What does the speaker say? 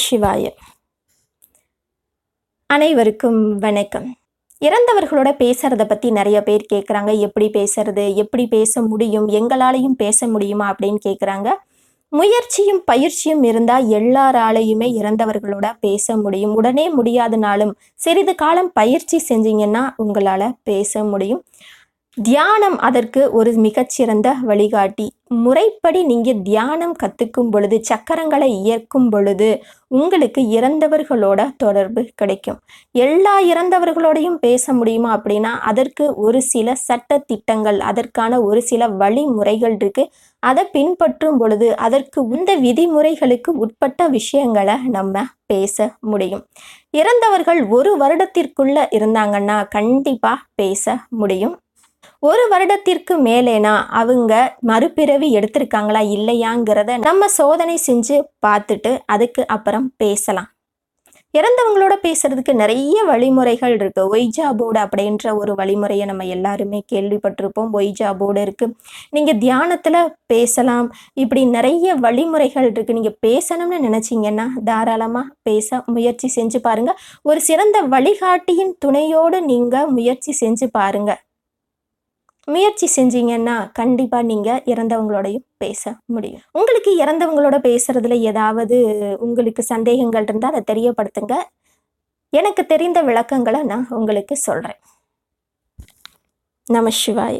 சிவாய. அனைவருக்கும் வணக்கம். இறந்தவர்களோட பேசுறத பத்தி நிறைய பேர் கேட்குறாங்க. எப்படி பேசுறது, எப்படி பேச முடியும், எங்களாலையும் பேச முடியுமா அப்படின்னு கேட்குறாங்க. முயற்சியும் பயிற்சியும் இருந்தா எல்லாராலையுமே இறந்தவர்களோட பேச முடியும். உடனே முடியாதனாலும் சிறிது காலம் பயிற்சி செஞ்சீங்கன்னா உங்களால பேச முடியும். தியானம் அதற்கு ஒரு மிகச்சிறந்த வழிகாட்டி. முறைப்படி நீங்க தியானம் கத்துக்கும் பொழுது, சக்கரங்களை இயக்கும் பொழுது உங்களுக்கு இறந்தவர்களோட தொடர்பு கிடைக்கும். எல்லா இறந்தவர்களோடையும் பேச முடியுமா அப்படின்னா அதற்கு ஒரு சில சட்ட திட்டங்கள், அதற்கான ஒரு சில வழிமுறைகள் இருக்கு. அதை பின்பற்றும் பொழுது அதற்கு இந்த விதிமுறைகளுக்கு உட்பட்ட விஷயங்களை நம்ம பேச முடியும். இறந்தவர்கள் 1 வருடத்திற்குள்ள இருந்தாங்கன்னா கண்டிப்பா பேச முடியும். 1 வருடத்திற்கு மேலேனா அவங்க மறுபிறவி எடுத்திருக்காங்களா இல்லையாங்கிறத நம்ம சோதனை செஞ்சு பார்த்துட்டு அதுக்கு அப்புறம் பேசலாம். இறந்தவங்களோட பேசுறதுக்கு நிறைய வழிமுறைகள் இருக்கு. ஒய்ஜா போர்டு அப்படின்ற ஒரு வழிமுறையை நம்ம எல்லாருமே கேள்விப்பட்டிருப்போம். ஒய்ஜா போர்டு இருக்கு. நீங்க தியானத்துல பேசலாம். இப்படி நிறைய வழிமுறைகள் இருக்கு. நீங்க பேசணும்னு நினைச்சீங்கன்னா தாராளமா பேச முயற்சி செஞ்சு பாருங்க. ஒரு சிறந்த வழிகாட்டியின் துணையோடு நீங்க முயற்சி செஞ்சு பாருங்க. முயற்சி செஞ்சீங்கன்னா கண்டிப்பா நீங்க இறந்தவங்களோடையும் பேச முடியும். உங்களுக்கு இறந்தவங்களோட பேசுறதுல ஏதாவது உங்களுக்கு சந்தேகங்கள் இருந்தா அதை தெரியப்படுத்துங்க. எனக்கு தெரிந்த விளக்கங்களை நான் உங்களுக்கு சொல்றேன். நம சிவாய.